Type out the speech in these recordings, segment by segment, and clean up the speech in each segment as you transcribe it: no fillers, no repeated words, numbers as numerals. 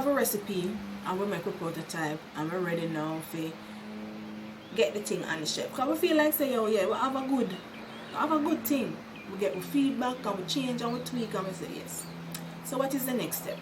a recipe and we make a prototype and we're ready now for get the thing on the shelf. Because we feel like say, oh yeah, we have a good thing. We get feedback and we change and we tweak and we say yes. So what is the next step?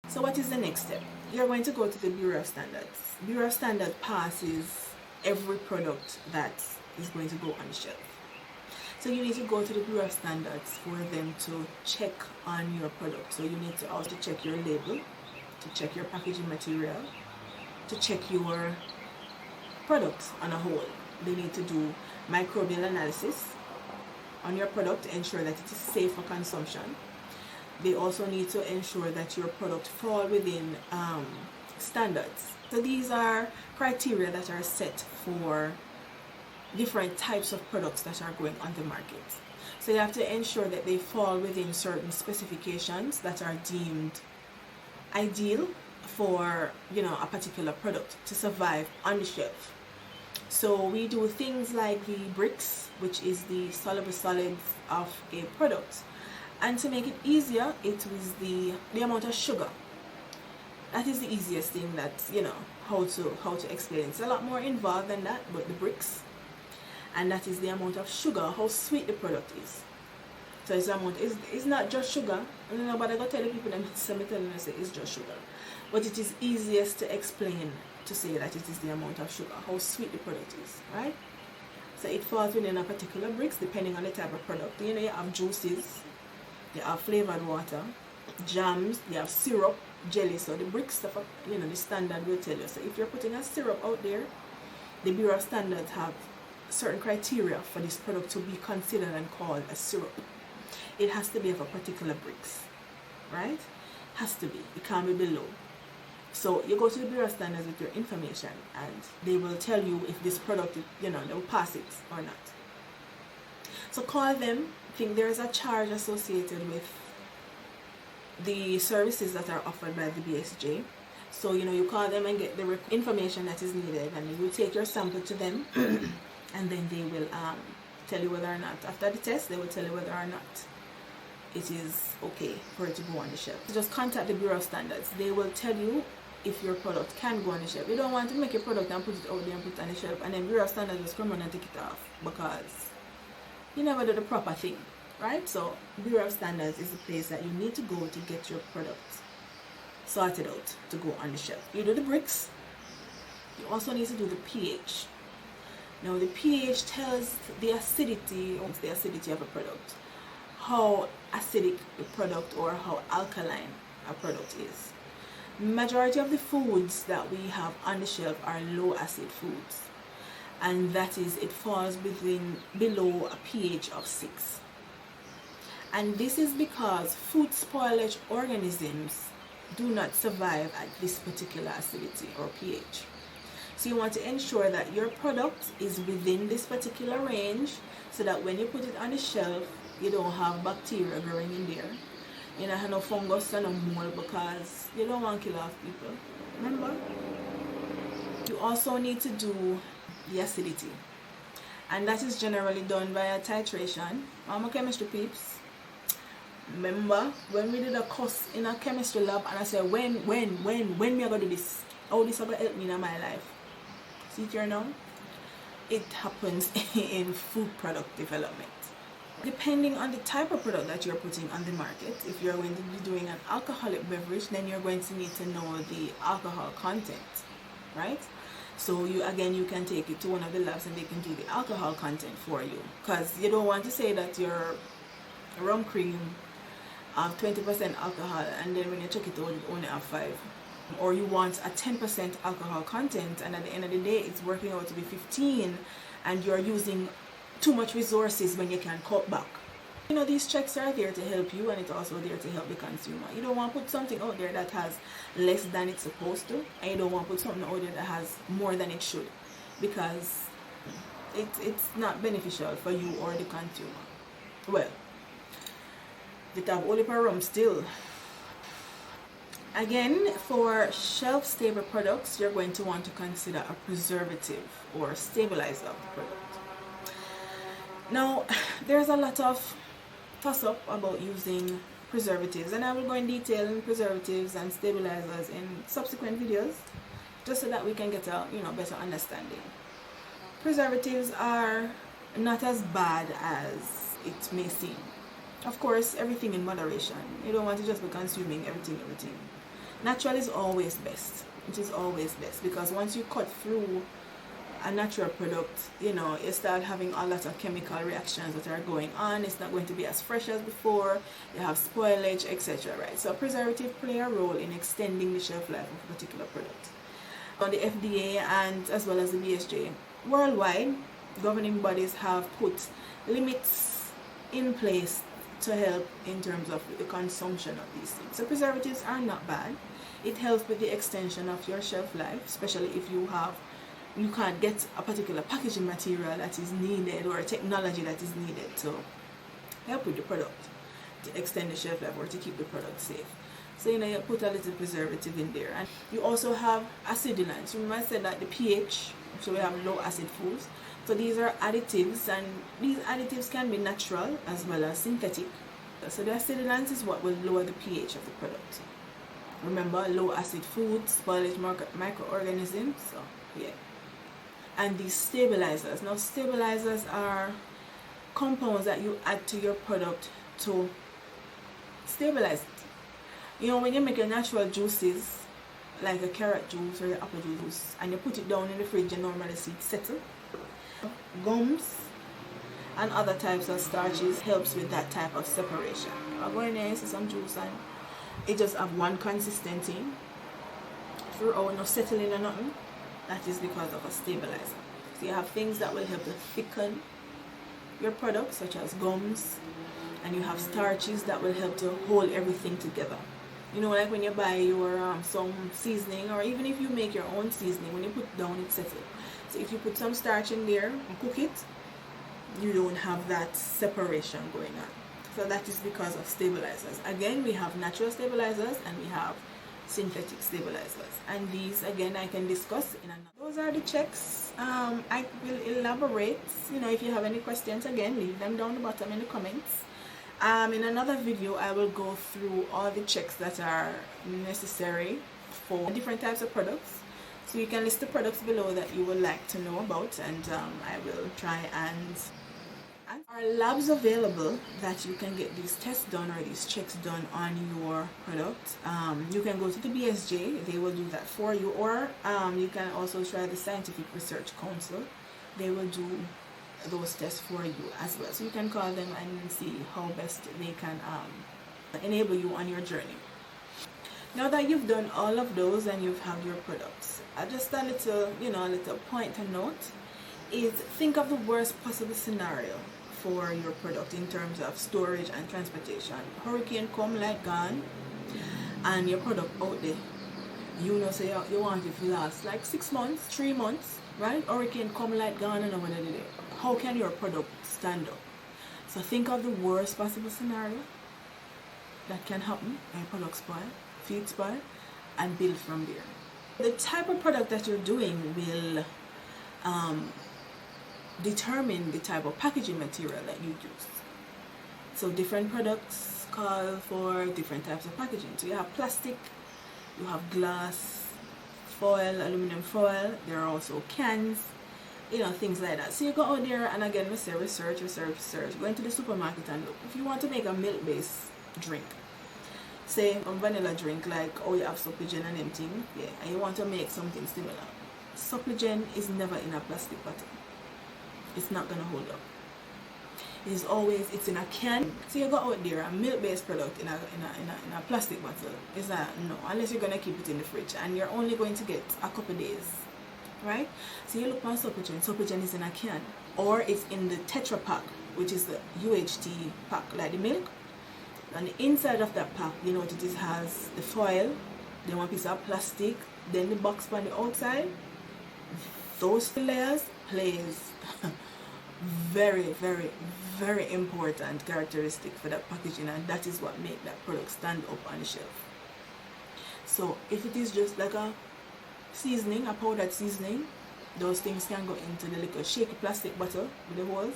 So what is the next step? You're going to go to the Bureau of Standards. Bureau of Standards passes every product that is going to go on the shelf. So you need to go to the Bureau of Standards for them to check on your product. So you need to also check your label, to check your packaging material, to check your product on a whole. They need to do microbial analysis on your product to ensure that it is safe for consumption. They also need to ensure that your product fall within standards. So these are criteria that are set for different types of products that are going on the market. So you have to ensure that they fall within certain specifications that are deemed ideal for, you know, a particular product to survive on the shelf. So we do things like the bricks, which is the soluble solids of a product. And to make it easier, it was the amount of sugar. That is the easiest thing that, you know, how to explain. It's a lot more involved than that, but the bricks. And that is the amount of sugar, how sweet the product is. So it's not just sugar. You know, but I gotta tell the people that it's just sugar. But it is easiest to explain to say that it is the amount of sugar, how sweet the product is, right? So it falls within a particular bricks depending on the type of product. You know, you have juices, you have flavored water, jams, you have syrup, jelly. So the brick stuff, you know, the standard will tell you. So if you're putting a syrup out there, the Bureau of Standards have certain criteria for this product to be considered and called a syrup. It has to be of a particular bricks, right? Has to be. It can't be below. So you go to the Bureau of Standards with your information and they will tell you if this product, you know, they will pass it or not. So call them. I think there is a charge associated with the services that are offered by the BSJ. So, you know, you call them and get the information that is needed, and you take your sample to them and then they will tell you whether or not, after the test, they will tell you whether or not it is okay for it to go on the shelf. Just contact the Bureau of Standards. They will tell you if your product can go on the shelf. You don't want to make your product and put it out there and put it on the shelf and then Bureau of Standards just come on and take it off because you never do the proper thing, right? So Bureau of Standards is the place that you need to go to get your product sorted out to go on the shelf. You do the bricks. You also need to do the pH. Now the pH tells the acidity of a product, how acidic the product or how alkaline a product is. Majority of the foods that we have on the shelf are low acid foods, and that is, it falls below a pH of 6. And this is because food spoilage organisms do not survive at this particular acidity or pH. So you want to ensure that your product is within this particular range so that when you put it on the shelf, you don't have bacteria growing in there. You don't have no fungus and no mold because you don't want to kill off people. Remember? You also need to do the acidity. And that is generally done via titration. I'm a chemistry peeps. Remember when we did a course in a chemistry lab and I said when me I gonna do this? How this gonna help me in my life? See it here now? It happens in food product development. Depending on the type of product that you're putting on the market, if you're going to be doing an alcoholic beverage, then you're going to need to know the alcohol content, right? So you can take it to one of the labs and they can do the alcohol content for you, because you don't want to say that your rum cream have 20% alcohol and then when you check it out, it only have 5. Or you want a 10% alcohol content and at the end of the day it's working out to be 15 and you're using too much resources when you can cut back. You know, these checks are there to help you, and it's also there to help the consumer. You don't want to put something out there that has less than it's supposed to, and you don't want to put something out there that has more than it should, because it's not beneficial for you or the consumer. Well, the tab only per rum still. Again, for shelf-stable products, you're going to want to consider a preservative or stabilizer of the product. Now, there's a lot of fuss-up about using preservatives, and I will go in detail in preservatives and stabilizers in subsequent videos, just so that we can get a better understanding. Preservatives are not as bad as it may seem. Of course, everything in moderation. You don't want to just be consuming everything. Natural is always best. It is always best, because once you cut through a natural product, you start having a lot of chemical reactions that are going on. It's not going to be as fresh as before. You have spoilage, etc. Right? So preservatives play a role in extending the shelf life of a particular product. On the FDA and as well as the BSJ, worldwide, governing bodies have put limits in place to help in terms of the consumption of these things. So preservatives are not bad. It helps with the extension of your shelf life, especially if you can't get a particular packaging material that is needed or a technology that is needed to help with the product, to extend the shelf life or to keep the product safe. So you put a little preservative in there. And you also have acidulants. Remember I said that the pH, so we have low acid foods. So these are additives, and these additives can be natural as well as synthetic. So the acidulants is what will lower the pH of the product. Remember, low acid foods, spoilage microorganisms, so yeah. And these stabilizers. Now stabilizers are compounds that you add to your product to stabilize it. When you make your natural juices, like a carrot juice or your apple juice, and you put it down in the fridge, you normally see it settle. Gums and other types of starches helps with that type of separation. I go in there and see some juice and it just have one consistency throughout, no settling or nothing. That is because of a stabilizer. So you have things that will help to thicken your product, such as gums, and you have starches that will help to hold everything together. Like when you buy your some seasoning, or even if you make your own seasoning, when you put it down, it settles. So if you put some starch in there and cook it, you don't have that separation going on. So that is because of stabilizers. Again, we have natural stabilizers and we have synthetic stabilizers, and these again I can discuss in another. Those are the checks. I will elaborate. If you have any questions, again, leave them down the bottom in the comments. In another video I will go through all the checks that are necessary for different types of products. So you can list the products below that you would like to know about, and I will try and are labs available that you can get these tests done or these checks done on your product. You can go to the BSJ, they will do that for you, or you can also try the Scientific Research Council. They will do those tests for you as well. So you can call them and see how best they can enable you on your journey. Now that you've done all of those and you've had your products, just a little, a little point to note is think of the worst possible scenario for your product in terms of storage and transportation. Hurricane come, light gone, and your product out there. Say you want it to last like 6 months, 3 months, right? Hurricane come, light gone, and over there. How can your product stand up? So think of the worst possible scenario that can happen. Your product spoil, feed spoil, and build from there. The type of product that you're doing will determine the type of packaging material that you use. So different products call for different types of packaging. So you have plastic, you have glass, foil, aluminum foil, there are also cans, things like that. So you go out there, and again we say research. Go into the supermarket and look. If you want to make a milk-based drink, say a vanilla drink, like you have Supplygen and everything, and you want to make something similar, Supplygen is never in a plastic bottle. It's not gonna hold up. It's in a can. So you go out there, a milk-based product in a plastic bottle is no, unless you're gonna keep it in the fridge, and you're only going to get a couple days right? So you look for Supergen is in a can, or it's in the Tetra pack, which is the UHT pack, like the milk. On the inside of that pack, you know what it has: the foil, then one piece of plastic, then the box on the outside. Those layers plays very, very, very important characteristic for that packaging, and that is what make that product stand up on the shelf. So if it is just like a seasoning, a powdered seasoning, those things can go into the little shaky plastic bottle with the holes,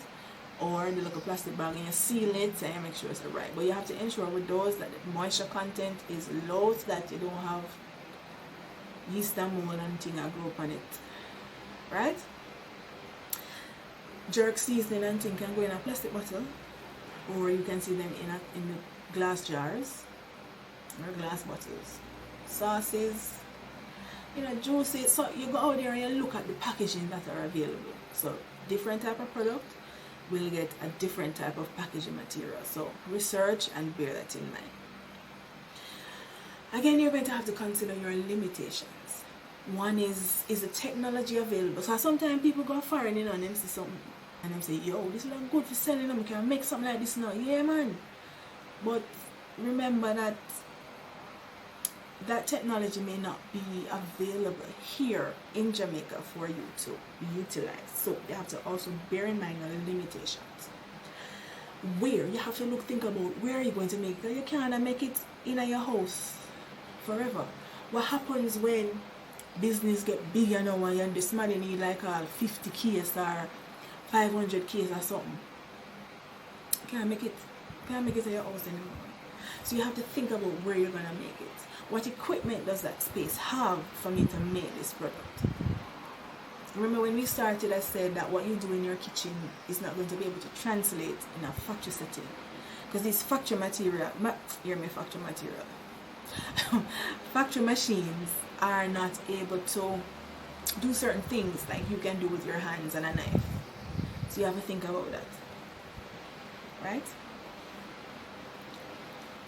or the little plastic bag, and you seal it and you make sure it's right. But you have to ensure with those that the moisture content is low, so that you don't have yeast and mold and thing that grow up on it, right? Jerk seasoning and thing can go in a plastic bottle, or you can see them in the glass jars or glass bottles. Sauces, juices. So you go out there and you look at the packaging that are available. So different type of product will get a different type of packaging material. So research and bear that in mind. Again, you're going to have to consider your limitations. One is the technology available? So sometimes people go foreign, and them see something and them say, yo, this look good for selling them, can make something like this now. Yeah, man. But remember that technology may not be available here in Jamaica for you to utilize. So you have to also bear in mind your limitations. Where you have to think about where are you going to make it. You can't make it in your house forever. What happens when business get bigger now and this man need like a 50 case or 500 case or something? Can't make it in your house anymore. So you have to think about where you're gonna make it. What equipment does that space have for me to make this product? Remember when we started, I said that what you do in your kitchen is not going to be able to translate in a factory setting, because these factory material, factory machines are not able to do certain things like you can do with your hands and a knife. So you have to think about that, right?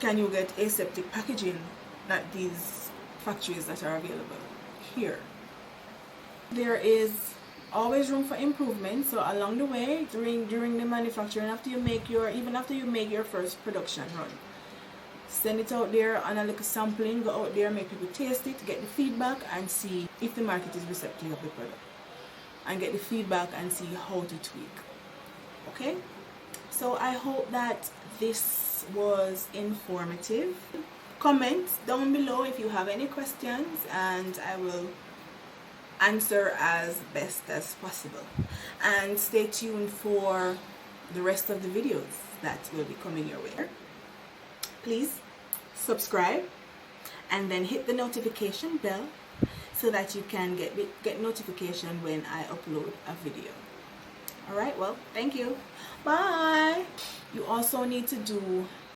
Can you get aseptic packaging at these factories that are available here? There is always room for improvement. So along the way, during the manufacturing, after you make your first production run, send it out there on a little sampling. Go out there, make people taste it, get the feedback, and see if the market is receptive of the product, and get the feedback and see how to tweak. Okay, so I hope that this was informative. Comment down below if you have any questions, and I will answer as best as possible. And stay tuned for the rest of the videos that will be coming your way. Please subscribe and then hit the notification bell so that you can get notification when I upload a video. Alright, well, thank you. Bye. You also need to do